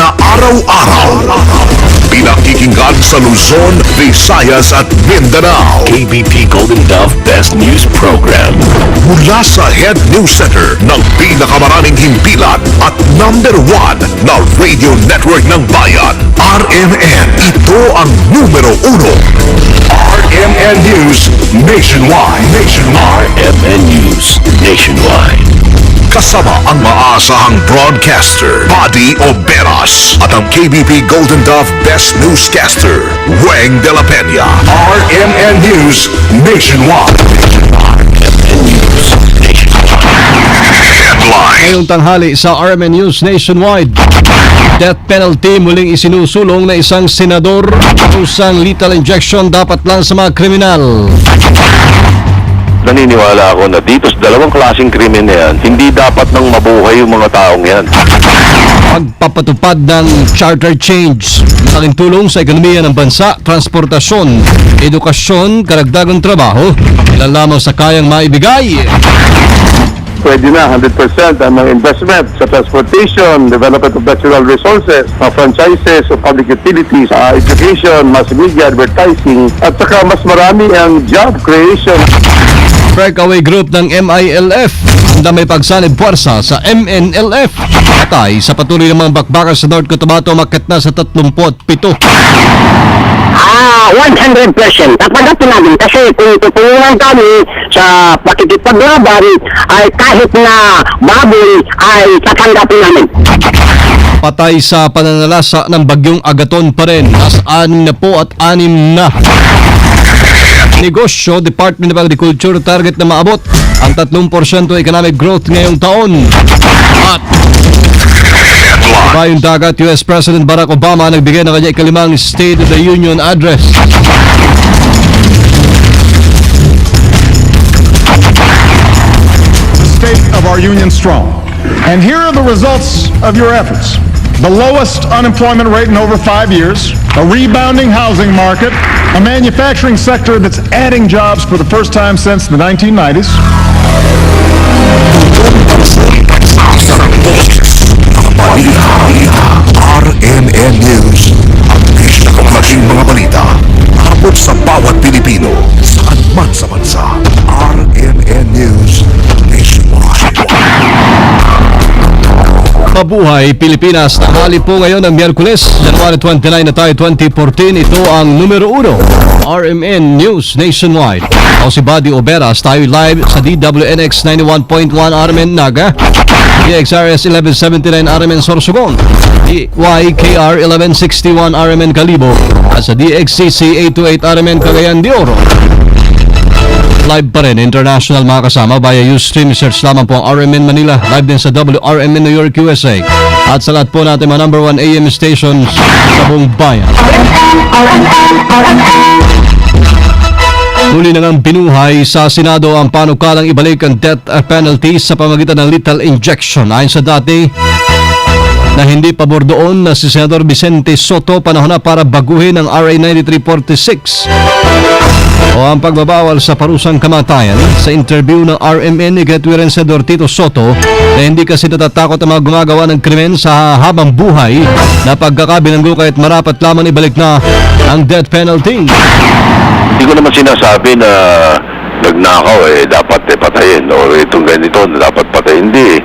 sa araw-araw. Pinakikinggan sa Luzon, Visayas at Mindanao. KBP Golden Dove Best News Program. Mula sa Head News Center ng pinakamaraming himpilan at #1 na radio network ng bayan, RMN. Ito ang numero 1. RMN News Nationwide. RMN News Nationwide. Kasama ang maasahang broadcaster, Buddy Oberas, at ang KBP Golden Dove Best Newscaster, Weng de la Peña. RMN News Nationwide. RMN News Nationwide. Headline. Ngayong tanghali sa RMN News Nationwide, death penalty muling isinusulong na isang senador. Usang lethal injection dapat lang sa mga kriminal. Naniniwala ako na dito sa dalawang klaseng krimen na yan, hindi dapat nang mabuhay yung mga taong yan. Pagpapatupad ng charter change, malaking tulong sa ekonomiya ng bansa, transportasyon, edukasyon, karagdagang trabaho, ilan lamang sa kayang maibigay. Pwede na 100% ang mga investment sa transportation, development of natural resources, mga franchises of public utilities, education, mass media, advertising, at saka mas marami ang job creation. Breakaway group ng MILF na may pagsanib puwersa sa MNLF. Patay sa patuloy ng mga bakbakan sa North Cotabato, makit na sa 37. 100%. Tapagat namin kasi kung tutulungan kami sa pakikipaglaban ay kahit na baboy ay tatanggapin namin. Patay sa pananalasa ng bagyong Agaton pa rin. Mas 6 at 6 na. Negosyo, Department of Agriculture target na maabot ang 3% economic growth ngayong taon. At Bayong dagat, US President Barack Obama nagbigay ng kanyang ikalimang State of the Union Address. State of our union strong. And here are the results of your efforts. The lowest unemployment rate in over 5 years, a rebounding housing market, a manufacturing sector that's adding jobs for the first time since the 1990s. RMN News. Ang pinakamalaking mga balita. Abot sa bawat Pilipino. Saan man sa bansa. RMN News Nationwide. Mabuhay Pilipinas, tanghali po ngayon ng Miyerkules, January 29 na tayo 2014. Ito ang numero 1, RMN News Nationwide. Ako si Buddy Oberas, tayo live sa DWNX 91.1 RMN Naga, DXRS 1179 RMN Sorsogon, DYKR 1161 RMN Calibo, at sa DXCC 828 RMN Cagayan de Oro. Live pa rin, international mga kasama via Ustream. Search lamang po ang RMN Manila. Live din sa WRMN New York, USA. At sa lahat po natin mga #1 AM stations sa buong bayan. Muli na ngang binuhay sa Senado ang panukalang ibalik ang death penalty sa pamagitan ng lethal injection. Ayon sa dati na hindi pabor doon na si Senador Vicente Soto, panahon na para baguhin ang RA 9346 o ang pagbabawal sa parusang kamatayan. Sa interview ng RMN, igatwiran Senador Tito Soto na hindi kasi natatakot ang mga gumagawa ng krimen sa habang buhay na pagkakabilanggo kahit marapat lamang ibalik na ang death penalty. Hindi ko naman sinasabi na nagnakaw dapat patayin o itong ganito na dapat patayin. Hindi.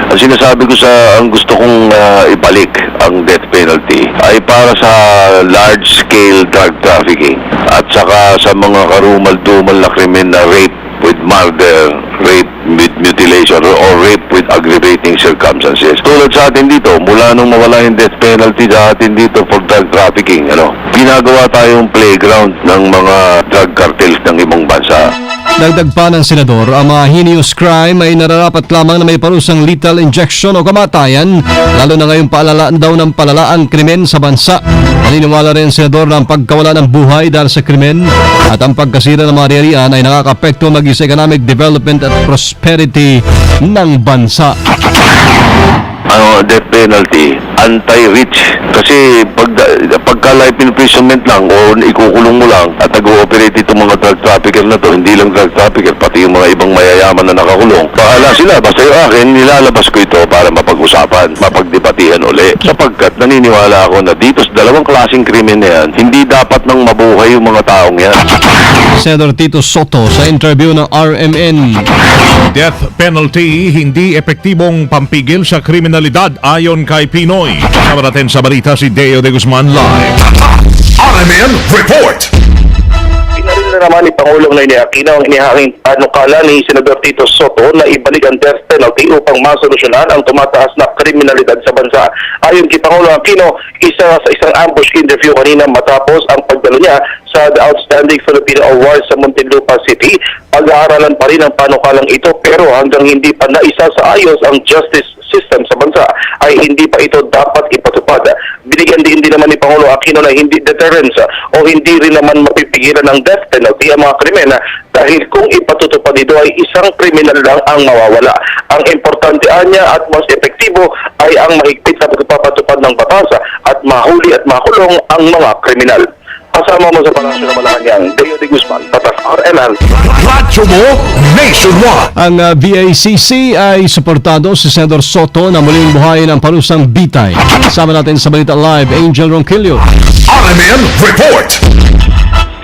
Ang sinasabi ko ang gusto kong ibalik ang death penalty ay para sa large scale drug trafficking at saka sa mga karumal-dumal na krimen na rape with murder, rape with mutilation, or rape with aggravating circumstances. Tulad sa atin dito, mula nung mawala yung death penalty sa atin dito for drug trafficking, ginagawa tayong playground ng mga drug cartels ng ibang bansa. Dagdag pa ng senador, ang mga heinous crime ay nararapat lamang na may parusang lethal injection o kamatayan, lalo na ngayong paalalaan daw ng palalaang krimen sa bansa. Naniniwala rin senador na ang pagkawala ng buhay dahil sa krimen at ang pagkasira ng mga ari-arian ay nakakapekto maging sa economic development at prosperity ng bansa. death penalty, anti-rich. Kasi pagka life imprisonment lang o ikukulong mo lang at nag-ooperate itong mga drug trafficker na to, hindi lang drug trafficker, pati yung mga ibang mayayaman na nakakulong. Paala sila, basta yung akin, nilalabas ko ito para mapag-usapan, mapagdebatihan uli. Sapagkat naniniwala ako na dito sa dalawang klaseng krimen na yan, hindi dapat nang mabuhay yung mga taong yan. Senator Tito Soto sa interview ng RMN. Death penalty hindi epektibong pampigil sa kriminalidad ayon kay Pinoy. Kasama natin sa balita si Deo de Guzman live. RMN Report. Pinarin na naman ni Pangulong Noynoy Aquino ang inihanging panukala ni Senador Tito Soto na ibalik ang death penalty upang masolusyonan ang tumataas na kriminalidad sa bansa. Ayon kay Pangulong Aquino, isa sa isang ambush interview kanina matapos ang pagdalo niya sa The Outstanding Filipino Award sa Muntinlupa City, pag-aaralan pa rin ang panukalang ito pero hanggang hindi pa naisa sa ayos ang justice system sa bansa ay hindi pa ito dapat ipatupad. Binigyan din naman ni Pangulo Aquino na hindi deterrence o hindi rin naman mapipigilan ng death penalty ang mga krimen dahil kung ipatutupad ito ay isang kriminal lang ang mawawala. Ang importante niya at mas epektibo ay ang mahigpit na pagpapatupad ng batas at mahuli at makulong ang mga kriminal. Kasama mo sa Palasyo ng Malacanang, Deo de Guzman, Patas RMN. Radyo mo nationwide. Ang VACC ay suportado si Senator Soto na muling buhayin ang parusang bitay. Kasama natin sa Balita Live, Angel Ronquillo. RMN Report.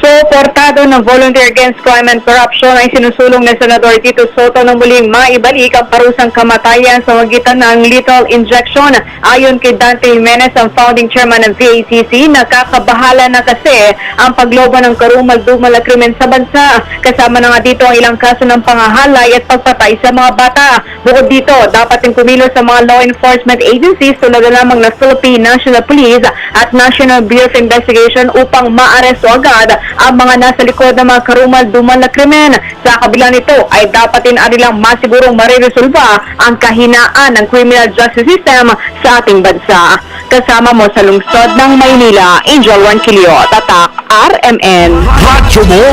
Suportado ng Volunteer Against Crime and Corruption ay sinusulong ni Senador Tito Soto na muling maibalik ang parusang kamatayan sa magitan ng lethal injection. Ayon kay Dante Jimenez, ang founding chairman ng VACC, nakakabahala na kasi ang paglobo ng karumal-dumal na krimen sa bansa. Kasama na nga dito ang ilang kaso ng pangahalay at pagpatay sa mga bata. Bukod dito, dapat din kumilos sa mga law enforcement agencies tulad na lamang ng Philippine National Police at National Bureau of Investigation upang maaresto agad ang mga nasa likod ng mga karumal-dumal na krimen. Sa kabila nito ay dapat din arilang masigurong mariresolba ang kahinaan ng criminal justice system sa ating bansa. Kasama mo sa lungsod ng Maynila, Angel Ronquillo, Tatak, RMN. Radyo mo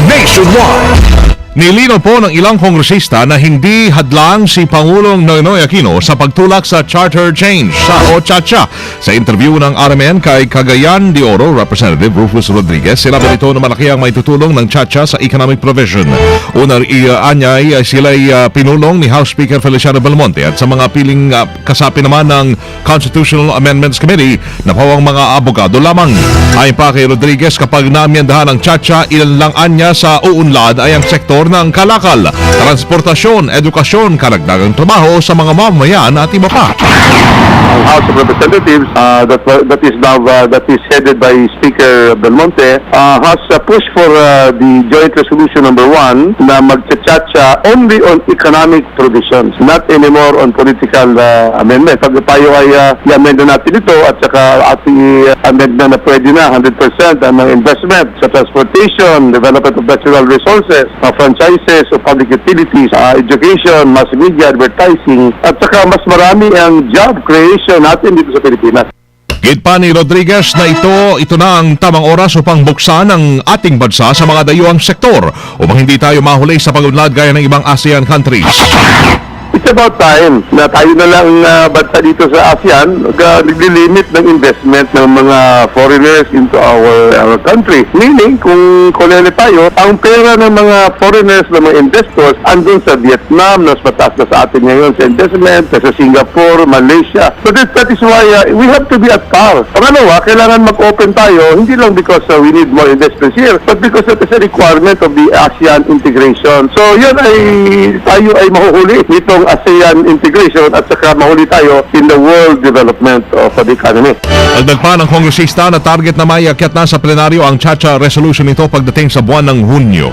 nationwide. Nilino po ng ilang kongresista na hindi hadlang si Pangulong Noynoy Aquino sa pagtulak sa charter change o CHA. Sa interview ng RMN kay Cagayan de Oro, Representative Rufus Rodriguez, sinabi nito na malaki ang may tutulong ng CHA sa economic provision. Una anyay sila'y pinulong ni House Speaker Feliciano Belmonte at sa mga piling kasapi naman ng Constitutional Amendments Committee na pawang mga abogado lamang. Ayon pa kay Rodriguez, kapag naamyandahan ang CHA, ilan lang anya sa uunlad ay ang sektor ng kalakal, transportasyon, edukasyon, karagdagang trabaho sa mga mamamayan at iba pa. Ang House of Representatives that is headed by Speaker Belmonte has pushed for the joint resolution number 1 na magchachacha only on economic provisions, not anymore on political amendment. Pag tayo ay i-amend na natin ito at saka ating amend na pwede na 100% ang investment sa transportation, development of natural resources, franchises of public utilities, education, mass media, advertising, at saka mas marami ang job creation natin dito sa Pilipinas. Gid pa ni Rodriguez na ito na ang tamang oras upang buksan ang ating bansa sa mga dayuhang sektor upang hindi tayo mahuli sa pag-unlad gaya ng ibang ASEAN countries. It's about time na tayo na lang bansa dito sa ASEAN nagli-limit ng investment ng mga foreigners into our country. Meaning, kung kolele tayo, ang pera ng mga foreigners, ng mga investors, andun sa Vietnam, mas mataas na sa atin ngayon sa investment, sa Singapore, Malaysia. So that is why we have to be at par. Pangalawa, kailangan mag-open tayo, hindi lang because we need more investments here, but because that is a requirement of the ASEAN integration. So yun ay tayo ay mahuhuli nitong ASEAN integration at saka mahuli tayo in the world development of the economy. Dagdag pa ng kongresista na target na may akyat na sa plenaryo ang CHA resolution nito pagdating sa buwan ng Hunyo.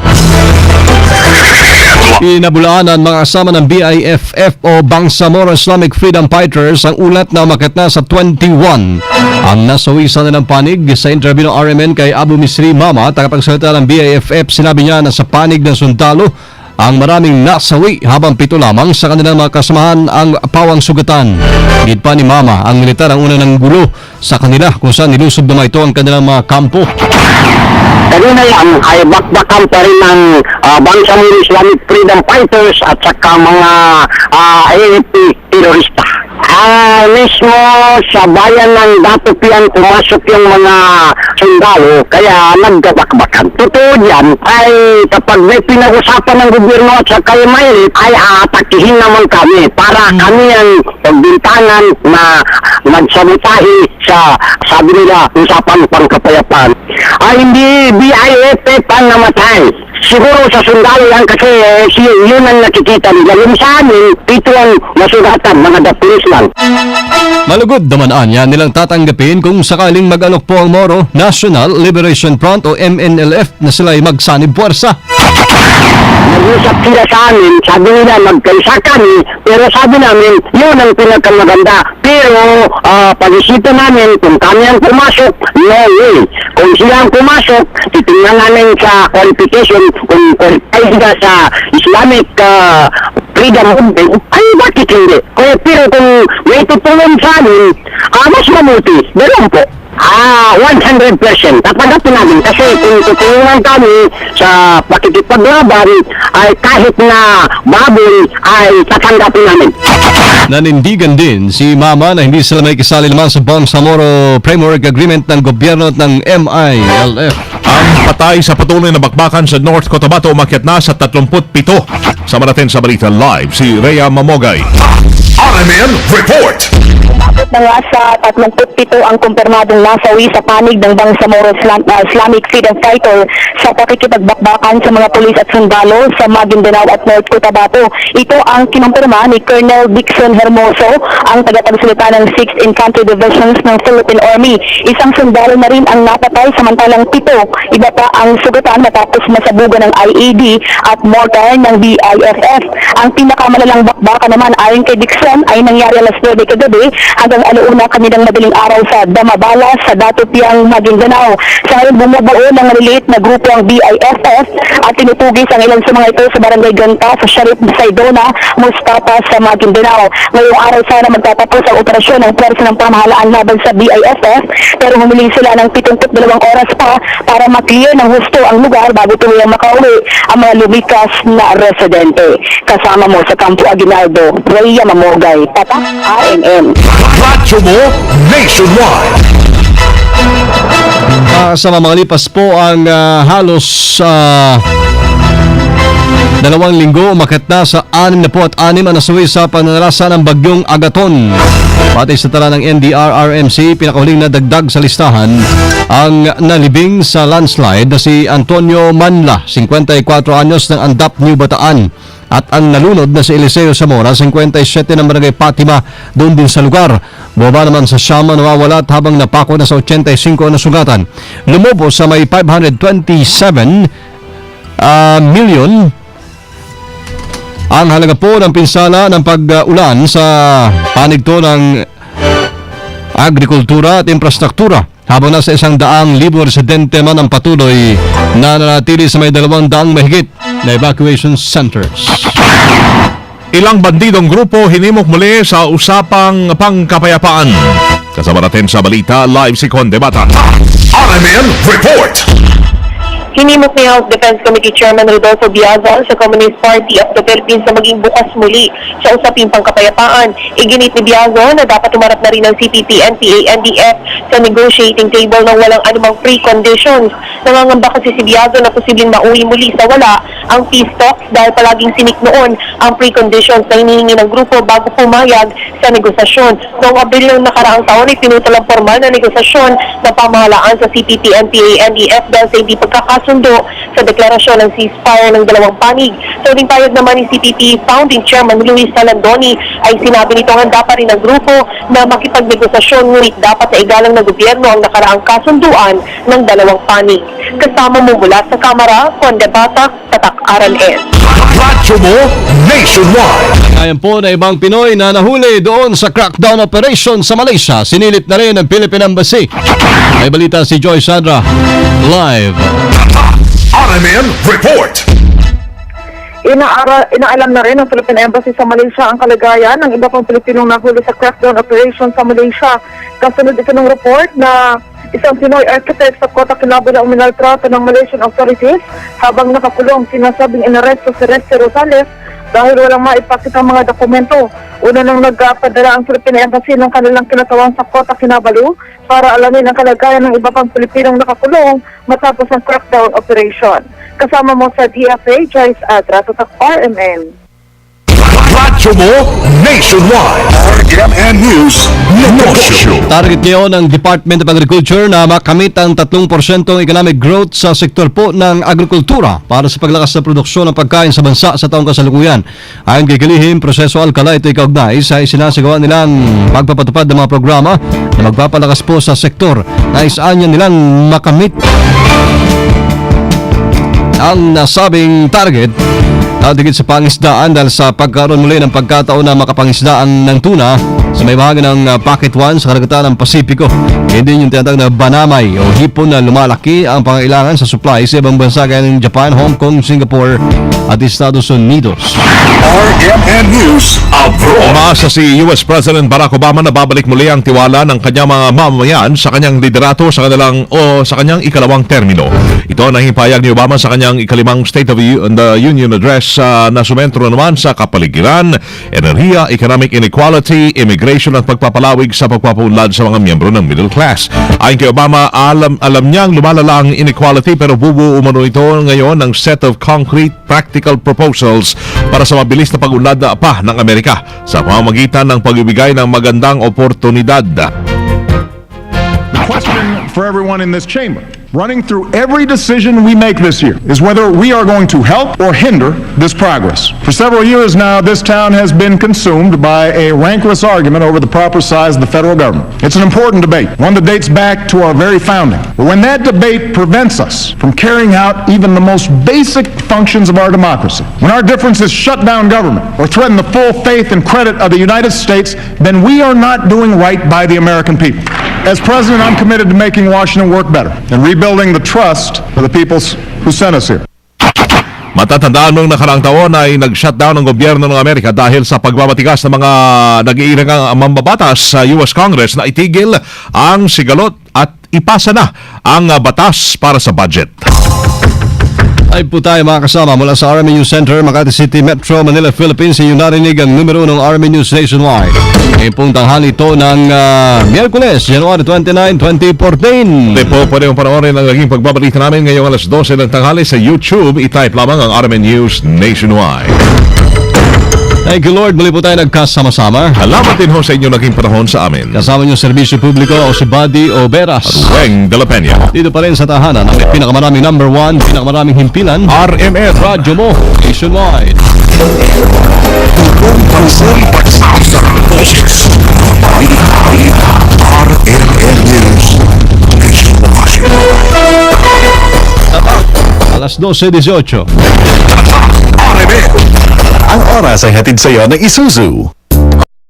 Pinabulaanan mga kasama ng BIFF o Bangsamoro Islamic Freedom Fighters ang ulat na umakyat na sa 21. Ang nasawisan na ng panig sa interview ng RMN kay Abu Misri Mama, tagapagsalita ng BIFF, sinabi niya na sa panig ng sundalo ang maraming nasawi habang 7 lamang sa kanilang mga kasamahan ang pawang sugatan. Gid pa ni Mama, ang militar ang una ng gulo sa kanila kung saan nilusob naman ito ang kanilang mga kampo. Kanina lang ay bakbakan pa rin ng Bangsamoro Islamic Freedom Fighters at saka mga AFP terorista. Mismo sa bayan ng Datupian pumasok yung mga sundalo kaya nagkabakbakan. Totoo yan ay kapag may pinag-usapan ng gobyerno at sa kayo Mayrit ay aatakihin naman kami para kami ang pagbintangan na magsabotahe sa sabi nila usapan pangkapayapaan. Hindi BIFF ang namatay. Siguro sa sundalo yan kasi yun ang nakikita nila. Yung sa amin, ito ang nasugatan, mga dapulis lang. Malugod naman anya nilang tatanggapin kung sakaling mag-alok po ang Moro National Liberation Front o MNLF na sila'y magsanib puwersa. Nag-usap sila sa amin, sabi nila magkaisa kami, pero sabi namin, yun ang pinagkamaganda. Pero pag-isipan namin, kung kami ang pumasok, no way. Kung sila ang pumasok, titingnan namin sa qualification, kung qualified sila sa Islamic freedom movement, ay bakit hindi? Pero kung may tutulong sa amin, mas mabuti. Ganun po. 100%. Tatanggapin namin kasi kung tutulungan kami sa pakikipaglaban ay kahit na baboy ay tatanggapin namin. Nanindigan din si Mama na hindi sila may kisali naman sa Bangsamoro Framework Agreement ng gobyerno at ng MILF. Ang patay sa patuloy na bakbakan sa North Cotabato umakyat na sa 37. Sama natin sa Balita Live si Rhea Mamogay. RMN Report. Umabot na nga sa 37 ang kumpirmadong nasawi sa panig ng Bangsamoro Islamic Freedom Fighter sa pakikipagbakbakan sa mga pulis at sundalo sa Maguindanao at North Cotabato. Ito ang kinumpirma ni Colonel Dixon Hermoso, ang tagapagsalita ng 6th Infantry Divisions ng Philippine Army. Isang sundalo na rin ang napatay samantalang 7 iba pa ang sugatan matapos masabugan ng IED at mortar ng BIFF. Ang pinakamalalang bakbakan naman ayon kay Dixon ay nangyari alas 9 kagabi hanggang alauna kanilang madaling araw sa Damabala sa Datupiang Maguindanao. Sa ngayon bumubuo ng maliliit na grupo ang BIFF at tinutugis ang ilan sa mga ito sa Barangay Ganta sa Sharif Saidona, Mustapa sa Maguindanao. Ngayong araw sana magtatapos ang operasyon ng pwersa ng pamahalaan laban sa BIFF pero humiling sila ng 72 oras pa para maklear ng husto ang lugar bago tuluyang makauwi ang mga lumikas na residente. Kasama mo sa Campo Aguinaldo, Rhea Mamogay, Tatak RMN. Radyo mo nationwide. Sa mga lipas po ang halos 2 linggo umakyat na sa 66 ang nasawi sa pananalasa ng bagyong Agaton. Pati sa tala ng NDRRMC, pinakahuling na dagdag sa listahan ang nalibing sa landslide na si Antonio Manla, 54 anyos ng Andap, New Bataan. At ang nalunod na si Eliseo Zamora, 57 ng Barangay Fatima, doon din sa lugar. Bumaba naman sa Siama, nawawalat habang napako na sa 85 na sugatan. Lumobo sa may 527 million ang halaga po ng pinsala ng pag-ulan sa panig to ng agrikultura at infrastruktura. Habang nasa 100,000 residente man ang patuloy na nanatili sa may 200 mahigit na evacuation centers. Ilang bandidong grupo hinimok muli sa usapang pangkapayapaan. Kasama natin sa Balita Live si Conde Bata. RMN Report. Hinimok ni House Defense Committee Chairman Rodolfo Biazon sa Communist Party of the Philippines na maging bukas muli sa usaping pangkapayapaan. Iginit ni Biazon na dapat umarap na rin ng CPP, NPA, NDF sa negotiating table ng walang anumang preconditions. Nangangamba kasi si Biazon na posibleng mauwi muli sa wala ang peace talks dahil palaging sinik noon ang preconditions na hinihingi ng grupo bago pumayag sa negosasyon. Noong Abril ng nakaraang taon ay pinutol ang formal na negosasyon na pamahalaan sa CPP, NPA, NDF dahil sa hindi pagkakasundo sa deklarasyon ng ceasefire ng dalawang panig. Sa uling payag naman ni CPP Founding Chairman Luis Salandoni ay sinabi nito handa pa rin ang grupo na makipagnegosasyon ngunit dapat na igalang ng gobyerno ang nakaraang kasunduan ng dalawang panig. Kasama mo mula sa Kamara, Conde Bata, Tatak RMN. Radyo mo nationwide. Ayan po na ibang Pinoy na nahuli doon sa crackdown operation sa Malaysia. Sinilip na rin ng Philippine Embassy. May balita si Joy Sandra. Live. RMN Report. Inaalam na rin ng Philippine Embassy sa Malaysia ang kalagayan ng iba pang Pilipinong nahuli sa crackdown operation sa Malaysia. Kasunod ito ng report na isang Pinoy architect sa Kota Kinabalu ang minaltrato ng Malaysian authorities habang nakakulong. Sinasabing inaresto si Reste Rosales dahil walang maipakita mga dokumento. Una nang nagpadala ang Philippine Embassy ng kanilang kinatawang sa Kota Kinabalu para alamin ang kalagayan ng iba pang Pilipinong nakakulong matapos ang crackdown operation. Kasama mo sa DFA, Joyce Adra, Tatak RMN. Radyo mo nationwide. RMN News Negosyo. Target ngayon ng Department of Agriculture na makamit ang 3% economic growth sa sektor po ng agrikultura para sa paglakas sa produksyon ng pagkain sa bansa sa taong kasalukuyan. Ayon kay Kalihim Proseso Alcala, ito ikaugnay sa isinasagawa nilang pagpapatupad ng mga programa na magpapalakas po sa sektor. Naisaan niya nilang makamit ang nasabing target digit sa pangisdaan dahil sa pagkaroon muli ng pagkataon na makapangisdaan ng tuna sa may bahagi ng Pocket 1 sa karagatan ng Pasipiko. Hindi yung tinatawag na banamay o hipon na lumalaki ang pangailangan sa supply sa ibang bansa gaya ng Japan, Hong Kong, Singapore at Estados Unidos. RMN News Abroad. Umaasa si US President Barack Obama na babalik muli ang tiwala ng kanyang mga mamamayan sa kanyang liderato sa kanyang ikalawang termino. Ito ang nahimpayag ni Obama sa kanyang ikalimang State of the Union Address na sumentro naman sa kapaligiran, enerhiya, economic inequality, immigration at pagpapalawig sa pagpapaunlad sa mga miyembro ng middle class. Ayon kay Obama, alam niyang lumalala ang inequality pero bubuo umano ito ngayon ng set of concrete practical proposals para sa mabilis na pag-unlad pa ng Amerika sa pamamagitan ng pagbibigay ng magandang oportunidad. The question for everyone in this chamber, running through every decision we make this year, is whether we are going to help or hinder this progress. For several years now, this town has been consumed by a rancorous argument over the proper size of the federal government. It's an important debate, one that dates back to our very founding. But when that debate prevents us from carrying out even the most basic functions of our democracy, when our differences shut down government or threaten the full faith and credit of the United States, then we are not doing right by the American people. As president, I'm committed to making Washington work better and rebuilding the trust of the people who sent us here. Matatandaan mong nakaraang taon ay nag-shutdown ng gobyerno ng Amerika dahil sa pagbabatigas ng mga nag-iirang mambabatas sa US Congress na itigil ang sigalot at ipasa na ang batas para sa budget. Ay po tayo mga kasama mula sa RMN News Center, Makati City, Metro Manila, Philippines. Yung narinig ang numero ng RMN News Nationwide. Ngayon pong tanghali ito ng Miyerkules, January 29, 2014. Po, pwede mong panoorin ang naging pagbabalita namin ngayong alas 12 ng tanghali sa YouTube. I-type lamang ang RMN News Nationwide. Thank you Lord, muli po tayo nagkasama-sama. Salamat din ho sa inyo naging panahon sa amin. Kasama niyo serbisyo publiko o si Buddy Oberas. Weng de la Peña. Dito pa rin sa tahanan ang pinakamaraming number 1, pinakamaraming himpilan. RMN Radyo mo nationwide. RMN News Nationwide. Alas 12:18. RMN. Ang oras ay hatid sa iyo ng Isuzu.